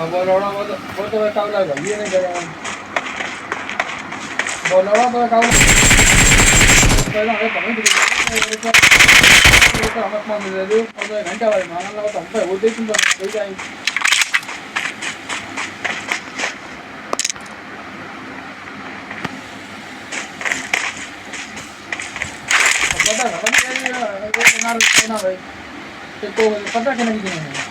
बोलौड़ा वो तो कावला है ये नहीं करेगा बोलौड़ा तो कावला पहले हमें पता नहीं था तो हम अपना मिल रहे और तो घंटा वाले मान लगा तो हम पे वो देखूं तो कोई जाए पता है ना भाई तो पता क्या नहीं